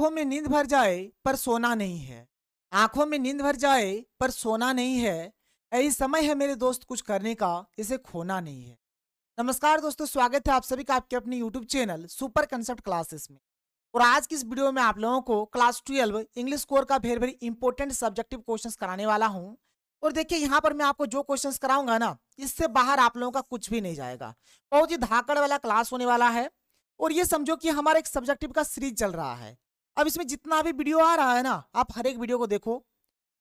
आंखों में नींद भर जाए पर सोना नहीं है। आंखों में नींद भर जाए पर सोना नहीं है। यही समय है मेरे दोस्त कुछ करने का, इसे खोना नहीं है। नमस्कार दोस्तों, स्वागत है आप सभी का आपके अपने YouTube channel super concept classes में। और आज की इस वीडियो में आप लोगों को क्लास 12 इंग्लिश कोर का very very important subjective questions कराने वाला हूं। और देखिए यहाँ पर मैं आपको जो क्वेश्चंस कराऊंगा ना, इससे बाहर आप लोगों का कुछ भी नहीं जाएगा। बहुत ही धाकड़ वाला क्लास होने वाला है। और ये समझो कि हमारा एक सब्जेक्टिव का सीरीज चल रहा है। अब इसमें जितना भी वीडियो आ रहा है ना, आप हर एक वीडियो को देखो,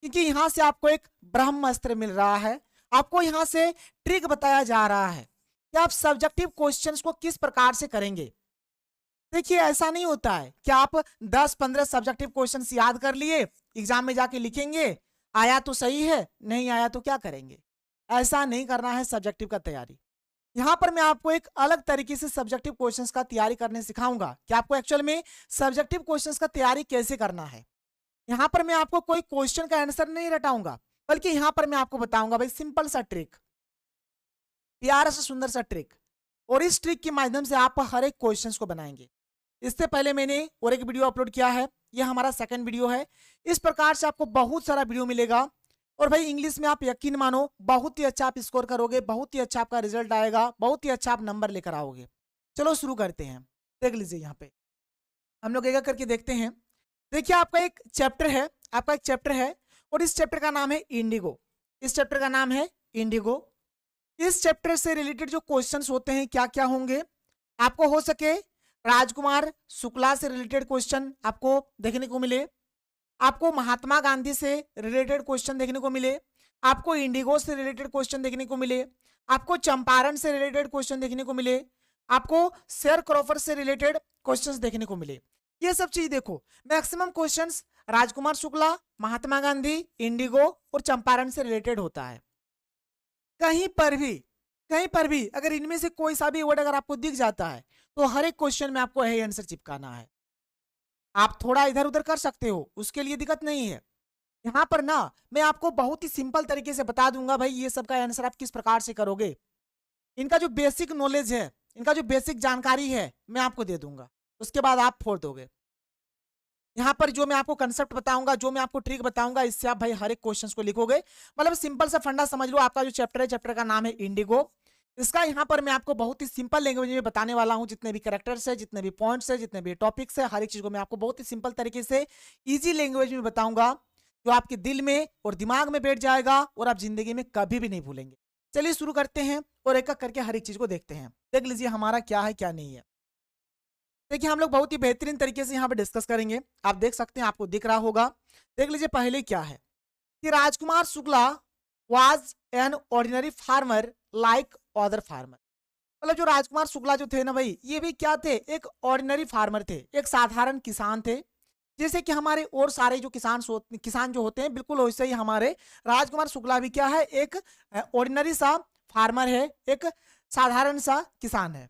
क्योंकि यहाँ से आपको एक ब्रह्मास्त्र मिल रहा है। आपको यहाँ से ट्रिक बताया जा रहा है कि आप सब्जेक्टिव क्वेश्चंस को किस प्रकार से करेंगे। देखिए ऐसा नहीं होता है कि आप 10-15 सब्जेक्टिव क्वेश्चंस याद कर लिए, एग्जाम में जाके लिखेंगे, आया तो सही है, नहीं आया तो क्या करेंगे। ऐसा नहीं करना है सब्जेक्टिव का तैयारी। यहाँ पर मैं आपको एक अलग तरीके से सब्जेक्टिव क्वेश्चंस का तैयारी करने सिखाऊंगा कि आपको एक्चुअल में सब्जेक्टिव क्वेश्चंस का तैयारी कैसे करना है। यहाँ पर मैं आपको कोई क्वेश्चन का आंसर नहीं रटाऊंगा, बल्कि यहाँ पर मैं आपको बताऊंगा भाई सिंपल सा ट्रिक, प्यारा सा सुंदर सा ट्रिक। और इस ट्रिक के माध्यम से आप हर एक क्वेश्चंस को बनाएंगे। इससे पहले मैंने और एक वीडियो अपलोड किया है, यह हमारा सेकंड वीडियो है। इस प्रकार से आपको बहुत सारा वीडियो मिलेगा। और भाई इंग्लिश में आप यकीन मानो बहुत ही अच्छा आप स्कोर करोगे, बहुत ही अच्छा आपका रिजल्ट आएगा, बहुत ही अच्छा आप नंबर लेकर आओगे। चलो शुरू करते हैं। देख लीजिए यहाँ पे हम लोग एक एक करके देखते हैं। देखिए आपका एक चैप्टर है और इस चैप्टर का नाम है इंडिगो। इस चैप्टर का नाम है इंडिगो। इस चैप्टर से रिलेटेड जो क्वेश्चंस होते हैं क्या क्या होंगे, आपको हो सके राजकुमार शुक्ला से रिलेटेड क्वेश्चन आपको देखने को मिले, आपको महात्मा गांधी से रिलेटेड क्वेश्चन देखने को मिले, आपको इंडिगो से रिलेटेड क्वेश्चन देखने को मिले, आपको चंपारण से रिलेटेड क्वेश्चन देखने को मिले, आपको शेयर क्रॉफर से रिलेटेड क्वेश्चंस देखने को मिले। ये सब चीज देखो, maximum questions Rajkumar Shukla, Mahatma Gandhi, Indigo और चंपारण से रिलेटेड होता है। कहीं पर भी अगर इनमें से कोई सा भी वर्ड अगर आपको दिख जाता है तो हर एक क्वेश्चन में आपको यही आंसर चिपकाना है। आप थोड़ा इधर उधर कर सकते हो, उसके लिए दिक्कत नहीं है। यहाँ पर ना मैं आपको बहुत ही सिंपल तरीके से बता दूंगा भाई ये सब का आंसर आप किस प्रकार से करोगे। इनका जो बेसिक नॉलेज है, इनका जो बेसिक जानकारी है मैं आपको दे दूंगा, उसके बाद आप फोड़ दोगे। यहाँ पर जो मैं आपको कंसेप्ट बताऊंगा, जो मैं आपको ट्रिक बताऊंगा, इससे आप भाई हर एक क्वेश्चन को लिखोगे। मतलब सिंपल सा फंडा समझ लो। आपका जो चैप्टर है, चैप्टर का नाम है इंडिगो। इसका यहाँ पर मैं आपको बहुत ही सिंपल लैंग्वेज में बताने वाला हूँ। जितने भी कैरेक्टर्स है, जितने भी पॉइंट्स है, जितने भी टॉपिक्स है, हर एक चीज को मैं आपको बहुत ही सिंपल तरीके से इजी लैंग्वेज में बताऊंगा, जो आपके दिल में और दिमाग में बैठ जाएगा और आप जिंदगी में कभी भी नहीं भूलेंगे। चलिए शुरू करते हैं और एक एक करके हर एक चीज को देखते हैं। देख लीजिए हमारा क्या है क्या नहीं है। देखिए हम लोग बहुत ही बेहतरीन तरीके से यहाँ पे डिस्कस करेंगे। आप देख सकते हैं, आपको दिख रहा होगा। देख लीजिए पहले क्या है कि Rajkumar Shukla was an ordinary farmer like other farmer. मतलब जो राजकुमार शुक्ला जो थे ना भाई, ये भी क्या थे, एक ऑर्डिनरी फार्मर थे, एक साधारण किसान थे। जैसे कि हमारे और सारे जो किसान जो होते हैं, बिल्कुल वैसे ही हमारे राजकुमार शुक्ला भी क्या है, एक ऑर्डिनरी सा फार्मर है, एक साधारण सा किसान है।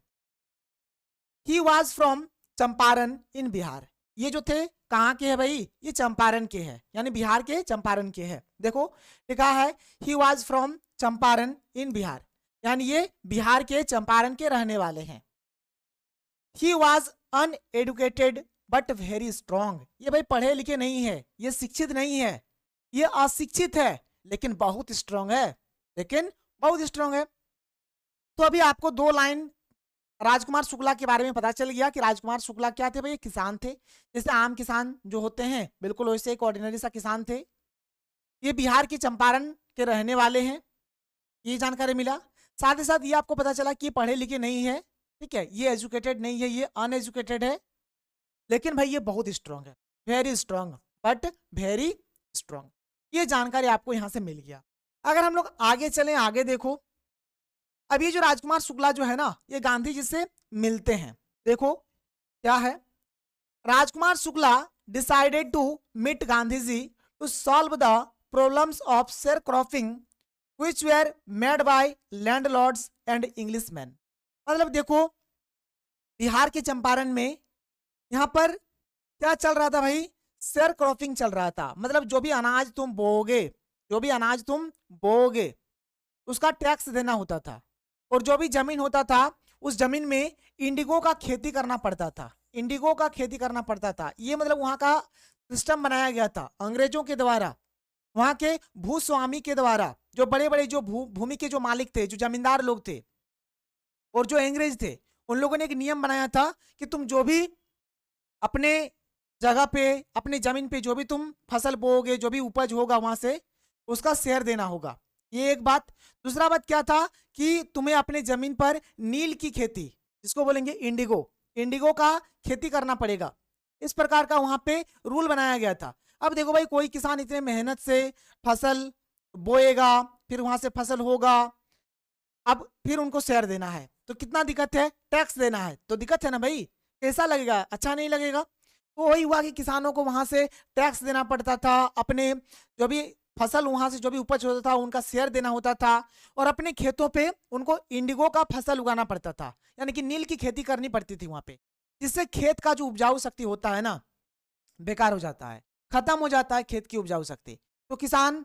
ही वॉज फ्रॉम चंपारण इन बिहार। ये जो थे कहाँ के हैं भाई, ये चंपारण के हैं, यानी बिहार के चंपारण के हैं। देखो लिखा है ही वॉज फ्रॉम चंपारण इन बिहार, यानी ये बिहार के चंपारण के रहने वाले हैं। He was uneducated but very strong. ये भाई पढ़े लिखे नहीं है, ये शिक्षित नहीं है, ये अशिक्षित है, लेकिन बहुत स्ट्रॉन्ग है, तो अभी आपको 2 लाइन राजकुमार शुक्ला के बारे में पता चल गया कि राजकुमार शुक्ला क्या थे भाई, किसान थे। जैसे आम किसान जो होते हैं, बिल्कुल वैसे एक ऑर्डिनरी सा किसान थे। ये बिहार के चंपारण के रहने वाले हैं, ये जानकारी मिला। साथ ही साथ ये आपको पता चला कि ये पढ़े लिखे नहीं है, ठीक है, ये एजुकेटेड नहीं है, ये अनएजुकेटेड है, लेकिन भाई ये बहुत स्ट्रांग है, very strong, but very strong. ये जानकारी आपको यहां से मिल गया। अगर हम लोग आगे चलें, आगे देखो, अब ये जो राजकुमार शुक्ला जो है ना, ये गांधी जी से मिलते हैं। देखो क्या है, Rajkumar Shukla decided to meet Gandhi ji to solve the problems of sharecropping which were made by landlords and Englishman. मतलब देखो बिहार के चंपारण में यहाँ पर क्या चल रहा था भाई, शेयर क्रॉपिंग चल रहा था। मतलब जो भी अनाज तुम बोओगे उसका टैक्स देना होता था, और जो भी जमीन होता था उस जमीन में इंडिगो का खेती करना पड़ता था। इंडिगो का खेती करना पड़ता था। ये मतलब वहां का सिस्टम बनाया गया था अंग्रेजों के द्वारा, वहां के भूस्वामी के द्वारा, जो बड़े बड़े जो भूमि के जो मालिक थे, जो जमींदार लोग थे और जो अंग्रेज थे, उन लोगों ने एक नियम बनाया था कि तुम जो भी अपने जगह पे, अपनी जमीन पे जो भी तुम फसल बोओगे, जो भी उपज होगा वहां से, उसका शेयर देना होगा। ये एक बात। दूसरा बात क्या था कि तुम्हें अपने जमीन पर नील की खेती, जिसको बोलेंगे इंडिगो, इंडिगो का खेती करना पड़ेगा। इस प्रकार का वहां पे रूल बनाया गया था। अब देखो भाई, कोई किसान इतने मेहनत से फसल बोएगा, फिर वहां से फसल होगा, अब फिर उनको शेयर देना है, तो कितना दिक्कत है, टैक्स देना है, तो दिक्कत है ना भाई, कैसा लगेगा, अच्छा नहीं लगेगा। तो वही हुआ कि किसानों को वहां से टैक्स देना पड़ता था, अपने जो भी फसल वहां से जो भी उपज होता था उनका शेयर देना होता था, और अपने खेतों पे उनको इंडिगो का फसल उगाना पड़ता था, यानी कि नील की खेती करनी पड़ती थी वहां पे, जिससे खेत का जो उपजाऊ शक्ति होता है ना, बेकार हो जाता है, खत्म हो जाता है खेत की उपजाऊ शक्ति। तो किसान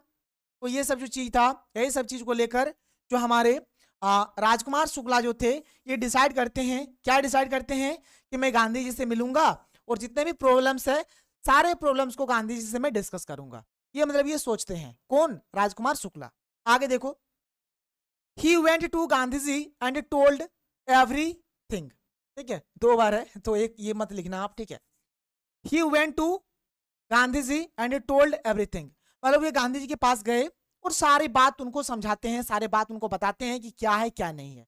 को ये सब जो चीज था, यही सब चीज को लेकर जो हमारे राजकुमार शुक्ला जो थे, ये डिसाइड करते हैं, क्या डिसाइड करते हैं कि मैं गांधी जी से मिलूंगा और जितने भी प्रॉब्लम्स है, सारे प्रॉब्लम्स को गांधी जी से मैं डिस्कस करूंगा। ये मतलब ये सोचते हैं कौन, राजकुमार शुक्ला। आगे देखो, he went to Gandhi ji and told everything, ठीक है, दो बार है तो एक ये मत लिखना आप, ठीक है। He went to Gandhi ji and told everything, मतलब ये गांधी जी के पास गए और सारी बात उनको समझाते हैं, सारे बात उनको बताते हैं कि क्या है क्या नहीं है।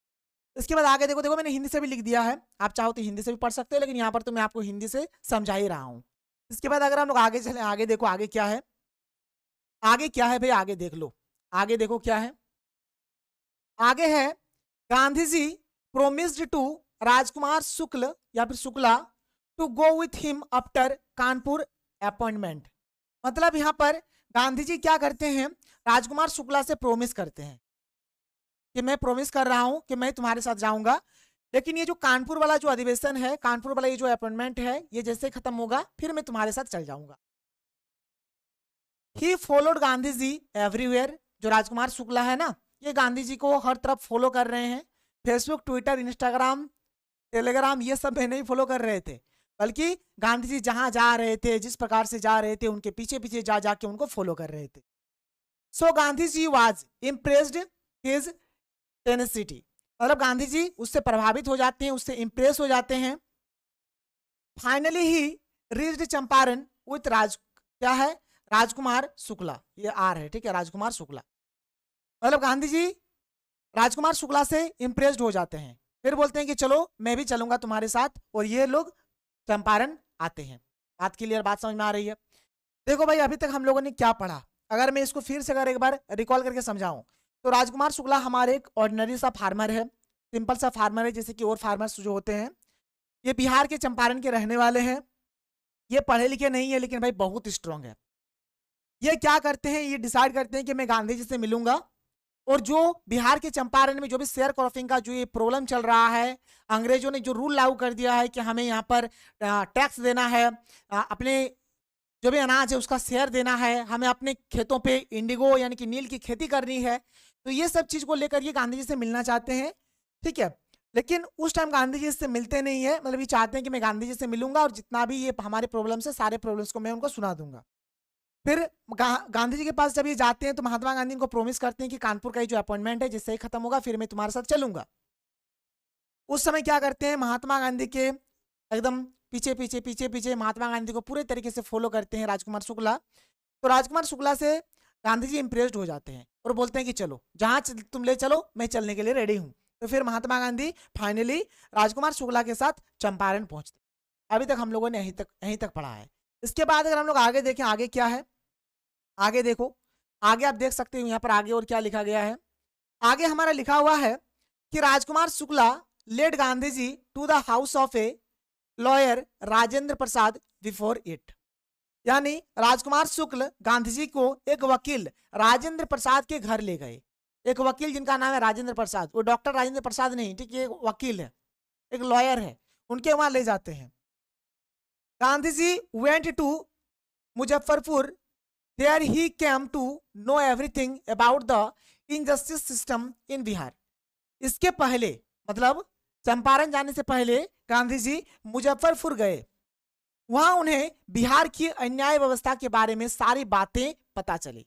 इसके बाद आगे देखो, देखो मैंने हिंदी से भी लिख दिया है, आप चाहो तो हिंदी से भी पढ़ सकते हो, लेकिन यहाँ पर तो मैं आपको हिंदी से समझा ही रहा हूँ। इसके बाद अगर हम लोग आगे चले, आगे देखो आगे क्या है, आगे क्या है भाई, आगे देख लो, आगे देखो क्या है, आगे है गांधी जी प्रोमिस्ड टू राजकुमार शुक्ल या फिर Shukla to go with him after Kanpur appointment. मतलब यहाँ पर गांधी जी क्या करते हैं, राजकुमार शुक्ला से प्रोमिस करते हैं कि मैं प्रोमिस कर रहा हूं कि मैं तुम्हारे साथ जाऊंगा, लेकिन ये जो कानपुर वाला जो अधिवेशन है, कानपुर वाला ये जो अपॉइंटमेंट है, ये जैसे खत्म होगा फिर मैं तुम्हारे साथ चल जाऊंगा। He followed Gandhi ji everywhere, जो राजकुमार शुक्ला है ना, ये गांधी जी को हर तरफ फॉलो कर रहे हैं, फेसबुक, ट्विटर, इंस्टाग्राम, टेलीग्राम, ये सब में नहीं फॉलो कर रहे थे, बल्कि गांधी जी जहां जा रहे थे, जिस प्रकार से जा रहे थे, उनके पीछे पीछे जा जाके उनको फॉलो कर रहे थे। सो Gandhi ji was impressed his tenacity, मतलब गांधी जी उससे प्रभावित हो जाते हैं, उससे इंप्रेस हो जाते हैं। Finally he reached Champaran with क्या है, राजकुमार शुक्ला, ये आर है, ठीक है, राजकुमार शुक्ला, मतलब गांधी जी राजकुमार शुक्ला से इंप्रेस्ड हो जाते हैं, फिर बोलते हैं कि चलो मैं भी चलूंगा तुम्हारे साथ, और ये लोग चंपारण आते हैं। बात क्लियर, बात समझ में आ रही है। देखो भाई, अभी तक हम लोगों ने क्या पढ़ा, अगर मैं इसको फिर से अगर एक बार रिकॉल करके समझाऊं, तो राजकुमार शुक्ला हमारे एक ऑर्डिनरी सा फार्मर है, सिंपल सा फार्मर है, जैसे कि और फार्मर्स जो होते हैं। ये बिहार के चंपारण के रहने वाले हैं, ये पढ़े लिखे नहीं है, लेकिन भाई बहुत स्ट्रांग है। ये क्या करते हैं, ये डिसाइड करते हैं कि मैं गांधी जी से मिलूंगा, और जो बिहार के चंपारण में जो भी शेयर क्रॉपिंग का जो ये प्रॉब्लम चल रहा है, अंग्रेजों ने जो रूल लागू कर दिया है कि हमें यहाँ पर टैक्स देना है, अपने जो भी अनाज है उसका शेयर देना है, हमें अपने खेतों पे इंडिगो यानी कि नील की खेती करनी है, तो ये सब चीज को लेकर ये गांधी जी से मिलना चाहते हैं, ठीक है। लेकिन उस टाइम गांधी जी से मिलते नहीं है, मतलब ये चाहते हैं कि मैं गांधी जी से मिलूंगा और जितना भी ये हमारे प्रॉब्लम्स है, सारे प्रॉब्लम्स को मैं उनको सुना दूंगा। फिर गांधी जी के पास जब ये जाते हैं, तो महात्मा गांधी इनको प्रॉमिस करते हैं कि कानपुर का जो अपॉइंटमेंट है, जिससे ही खत्म होगा फिर मैं तुम्हारे साथ चलूंगा। उस समय क्या करते हैं, महात्मा गांधी के एकदम पीछे पीछे पीछे पीछे महात्मा गांधी को पूरे तरीके से फॉलो करते हैं राजकुमार शुक्ला। तो राजकुमार शुक्ला से गांधी जी इंप्रेस्ड हो जाते हैं और बोलते हैं कि चलो जहां तुम ले चलो, मैं चलने के लिए रेडी हूं। तो फिर महात्मा गांधी फाइनली राजकुमार शुक्ला के साथ चंपारण पहुंचते। अभी तक हम लोगों ने यहीं तक पढ़ा है। इसके बाद अगर हम लोग आगे देखें, आगे क्या है, आगे देखो, आगे आप देख सकते हो यहाँ पर आगे और क्या लिखा गया है। आगे हमारा लिखा हुआ है कि Rajkumar Shukla led Gandhi ji to the house of a lawyer Rajendra Prasad before it, यानी राजकुमार शुक्ल गांधी जी को एक वकील राजेंद्र प्रसाद के घर ले गए। एक वकील जिनका नाम है राजेंद्र प्रसाद, वो डॉक्टर राजेंद्र प्रसाद नहीं, ठीक है, वकील है, एक लॉयर है, उनके वहां ले जाते हैं। Gandhi ji went to Muzaffarpur, there he came to know everything about the injustice system in Bihar. इसके पहले मतलब चंपारण जाने से पहले गांधी जी मुजफ्फरपुर गए। वहां उन्हें बिहार की अन्याय व्यवस्था के बारे में सारी बातें पता चली।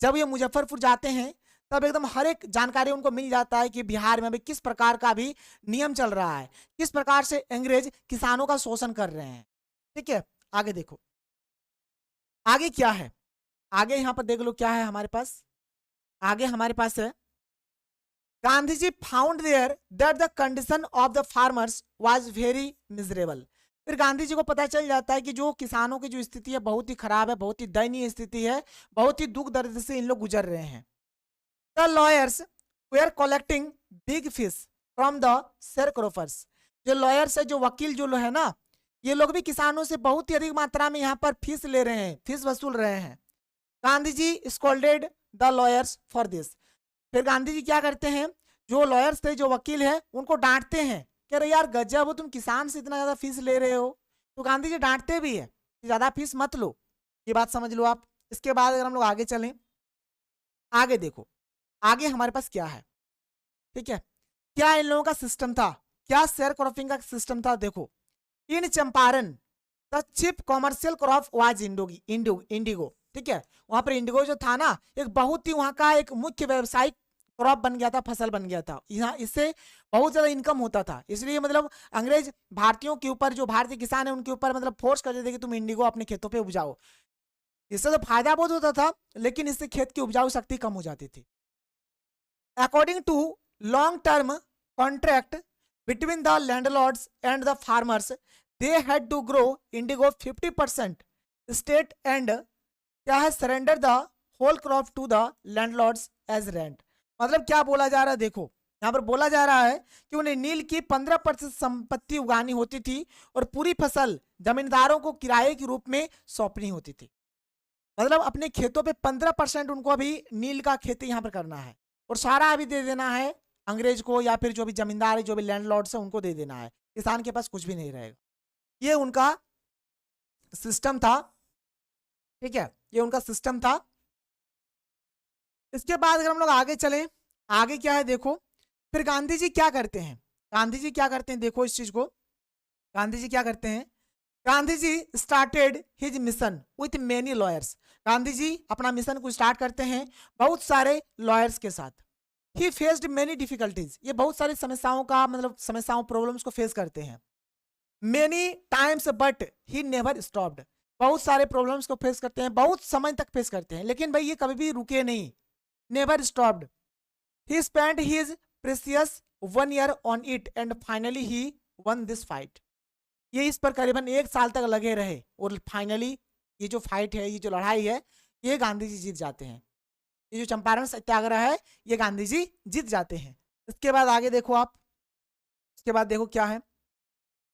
जब ये मुजफ्फरपुर जाते हैं तब एकदम हर एक जानकारी उनको मिल जाता है कि बिहार में अभी किस प्रकार का भी नियम चल रहा है, किस प्रकार से अंग्रेज किसानों का शोषण कर रहे हैं। ठीक है, आगे देखो आगे क्या है। आगे यहाँ पर देख लो क्या है हमारे पास। आगे हमारे पास है Gandhi ji found there that the condition of the farmers was very miserable. फिर गांधी जी को पता चल जाता है कि जो किसानों की जो स्थिति है बहुत ही खराब है, बहुत ही दयनीय स्थिति है, बहुत ही दुख दर्द से इन लोग गुजर रहे हैं। The lawyers were collecting big fish from the sharecroppers. जो लॉयर्स है, जो वकील जो है ना, ये लोग भी किसानों से बहुत ही अधिक मात्रा में यहाँ पर फीस ले रहे हैं, फीस वसूल रहे हैं। Gandhi ji scolded the lawyers for this. फिर गांधी जी क्या करते हैं, जो लॉयर्स थे, जो वकील है, उनको डांटते हैं कि अरे यार गजब हो, तुम किसान से इतना ज्यादा फीस ले रहे हो। तो गांधी जी डांटते भी है कि ज्यादा फीस मत लो, ये बात समझ लो आप। इसके बाद अगर हम लोग आगे चलें, आगे देखो आगे हमारे पास क्या है। ठीक है, क्या इन लोगों का सिस्टम था, क्या शेयर क्रॉपिंग का सिस्टम था। देखो, in Champaran the chief commercial crop was indigo. ठीक है, वहां पर इंडिगो जो था ना, एक बहुत ही वहां का एक मुख्य व्यवसायिक क्रॉप बन गया था, फसल बन गया था। यहाँ इससे बहुत ज्यादा इनकम होता था। इसलिए मतलब अंग्रेज भारतीयों के ऊपर, जो भारतीय किसान है उनके ऊपर मतलब फोर्स करते थे कि तुम इंडिगो अपने खेतों पे उपजाओ। इससे तो फायदा बहुत होता था, लेकिन इससे खेत की उपजाऊ शक्ति कम हो जाती थी। According to long term contract between the landlords and the farmers, they had to grow indigo 50% state and क्या है surrender the whole crop to the landlords as rent. मतलब क्या बोला जा रहा है, देखो यहाँ पर बोला जा रहा है कि उन्हें नील की 15% संपत्ति उगानी होती थी और पूरी फसल जमींदारों को किराए के रूप में सौंपनी होती थी। मतलब अपने खेतों पे 15% उनको अभी नील का खेती यहाँ पर करना है और सारा अभी दे देना है अंग्रेज को, या फिर जो भी जमींदार है, जो भी लैंडलॉर्ड्स है, उनको दे देना है। किसान के पास कुछ भी नहीं रहेगा। ये उनका सिस्टम था। ठीक है, ये उनका सिस्टम था। इसके बाद अगर हम लोग आगे चलें, आगे क्या है देखो। फिर गांधी जी क्या करते हैं, गांधी जी क्या करते हैं, देखो इस चीज को। गांधी जी क्या करते हैं, Gandhi ji started his mission with many lawyers. Gandhi ji अपना मिशन को स्टार्ट करते हैं बहुत सारे लॉयर्स के साथ। ही फेस्ड मेनी डिफिकल्टीज, ये बहुत सारी समस्याओं का मतलब समस्याओं प्रॉब्लम्स को फेस करते हैं। Many times but he never stopped, बहुत सारे प्रॉब्लम्स को फेस करते हैं, बहुत समय तक फेस करते हैं, लेकिन भाई ये कभी भी रुके नहीं, never stopped. He spent his precious 1 year on it and finally he one this fight. ये इस पर करीबन 1 साल तक लगे रहे और फाइनली ये जो फाइट है, ये जो लड़ाई है, ये गांधी जी जीत जाते हैं। ये जो चंपारण सत्याग्रह है, ये गांधी जी जीत जाते हैं। इसके बाद आगे देखो आप, इसके बाद देखो क्या है।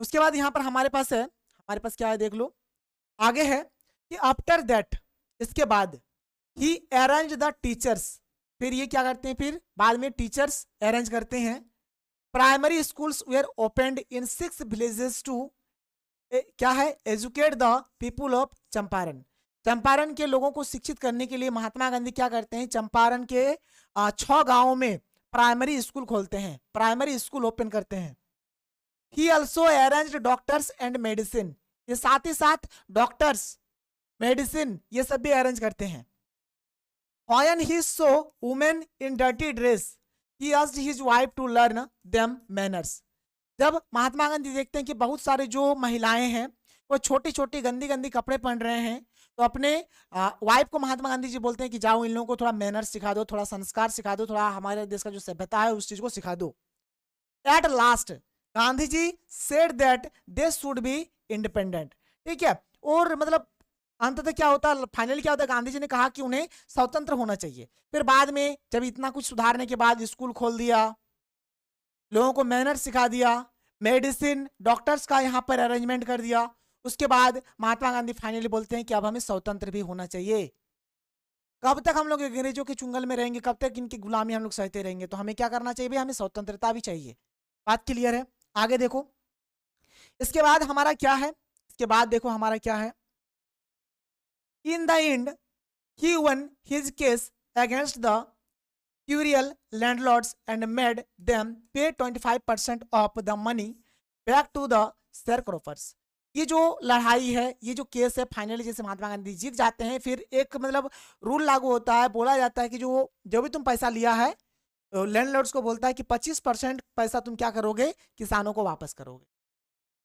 उसके बाद यहाँ पर हमारे पास है, हमारे पास क्या है देख लो। आगे है कि आफ्टर दैट, इसके बाद ही अरेंज द टीचर्स। फिर ये क्या करते हैं, फिर बाद में टीचर्स अरेंज करते हैं। Primary schools were opened in 6 villages to क्या है educate the people of Champaran. Champaran के लोगों को शिक्षित करने के लिए महात्मा गांधी क्या करते हैं, चंपारण के 6 गांवों में प्राइमरी स्कूल खोलते हैं, प्राइमरी स्कूल ओपन करते हैं। He also arranged doctors and medicine, ये साथ ही साथ डॉक्टर्स, मेडिसिन, ये सब भी अरेंज करते हैं। When he saw women in dirty dress, he asked his wife to learn them manners. जब महात्मा गांधी देखते हैं कि बहुत सारे जो महिलाएं हैं वो छोटी छोटी गंदी गंदी कपड़े पहन रहे हैं, तो अपने वाइफ को महात्मा गांधी जी बोलते हैं कि जाओ इन लोगों को थोड़ा मैनर्स सिखा दो, थोड़ा संस्कार सिखा दो, थोड़ा हमारे देश का जो सभ्यता है उस चीज को सिखा दो। At last Gandhi ji said that they should be independent. ठीक है, और मतलब अंततः क्या होता है, फाइनली क्या होता है, गांधी जी ने कहा कि उन्हें स्वतंत्र होना चाहिए। फिर बाद में जब इतना कुछ सुधारने के बाद स्कूल खोल दिया, लोगों को मैनर सिखा दिया, मेडिसिन डॉक्टर्स का यहाँ पर अरेंजमेंट कर दिया, उसके बाद महात्मा गांधी फाइनली बोलते हैं कि अब हमें स्वतंत्र भी होना चाहिए। कब तक हम लोग अंग्रेजों के चुंगल में रहेंगे, कब तक इनकी गुलामी हम लोग सहते रहेंगे, तो हमें क्या करना चाहिए, हमें स्वतंत्रता भी चाहिए। बात क्लियर है। आगे देखो, इसके बाद हमारा क्या है, इसके बाद देखो हमारा क्या है। In the end, he won his case against the cruel landlords and made them pay 25% of the money back to the sharecroppers. ये जो लड़ाई है, ये जो केस है, फाइनली जैसे महात्मा गांधी जीत जाते हैं, फिर एक मतलब रूल लागू होता है, बोला जाता है कि जो भी तुम पैसा लिया है, लैंडलॉर्ड्स को बोलता है कि 25% पैसा तुम क्या करोगे, किसानों को वापस करोगे।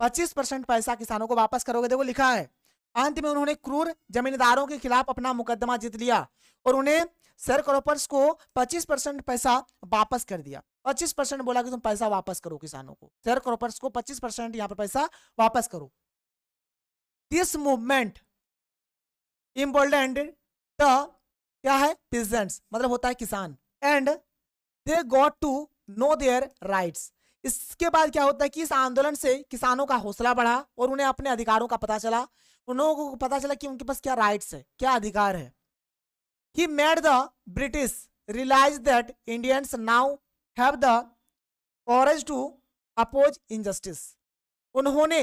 25% पैसा किसानों को वापस करोगे। देखो लिखा है, अंत में उन्होंने क्रूर जमींदारों के खिलाफ अपना मुकदमा जीत लिया और उन्हें शेयरक्रोपर्स को 25% पैसा वापस कर दिया। 25% बोला कि तुम पैसा वापस करो किसानों को, शेयरक्रोपर्स को 25% यहाँ पर पैसा वापस करो। दिस मूवमेंट इम्पोर्टेंट द क्या है, पीजेंट्स मतलब होता है किसान, and they got to know their rights. इसके बाद क्या होता है कि इस आंदोलन से किसानों का हौसला बढ़ा और उन्हें अपने अधिकारों का पता चला। उन लोगों को पता चला कि उनके पास क्या राइट्स है, क्या अधिकार है। He made the British realize that Indians now have the courage to oppose injustice। उन्होंने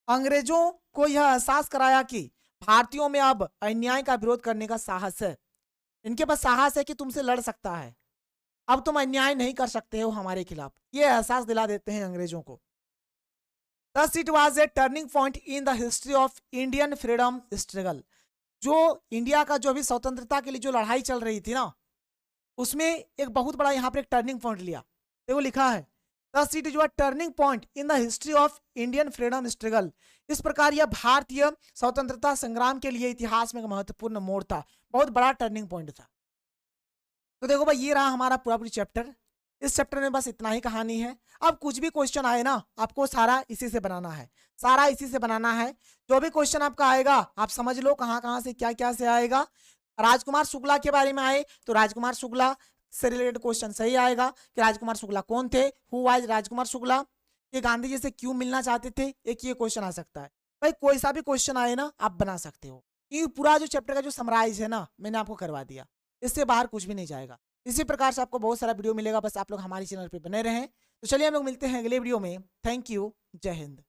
अंग्रेजों को यह एहसास कराया कि भारतीयों में अब अन्याय का विरोध करने का साहस है। इनके पास साहस है कि तुमसे लड़ सकता है, अब तुम अन्याय नहीं कर सकते हो हमारे खिलाफ, ये एहसास दिला देते हैं अंग्रेजों को। Thus it was a turning point in the history of Indian freedom struggle। जो इंडिया का जो अभी स्वतंत्रता के लिए जो लड़ाई चल रही थी ना, उसमें एक बहुत बड़ा यहाँ पर एक टर्निंग पॉइंट लिया। देखो लिखा है, Thus it was a turning point in the history of Indian freedom struggle। इस प्रकार यह भारतीय स्वतंत्रता संग्राम के लिए इतिहास में एक महत्वपूर्ण मोड़ था, बहुत बड़ा टर्निंग पॉइंट था। तो देखो भाई, ये रहा हमारा पूरा चैप्टर। इस चैप्टर में बस इतना ही कहानी है। अब कुछ भी क्वेश्चन आए ना, आपको सारा इसी से बनाना है, सारा इसी से बनाना है। जो भी क्वेश्चन आपका आएगा आप समझ लो कहाँ कहाँ से क्या क्या से आएगा। राजकुमार शुक्ला के बारे में आए तो राजकुमार शुक्ला से रिलेटेड क्वेश्चन सही आएगा कि राजकुमार शुक्ला कौन थे, हु वाज राजकुमार शुक्ला, ये गांधी जी से क्यों मिलना चाहते थे, एक ये क्वेश्चन आ सकता है। भाई कोई सा भी क्वेश्चन आए ना आप बना सकते हो, क्योंकि पूरा जो चैप्टर का जो समराइज है ना मैंने आपको करवा दिया, इससे बाहर कुछ भी नहीं जाएगा। इसी प्रकार से आपको बहुत सारा वीडियो मिलेगा, बस आप लोग हमारे चैनल पे बने रहें। तो चलिए हम लोग मिलते हैं अगले वीडियो में। थैंक यू, जय हिंद।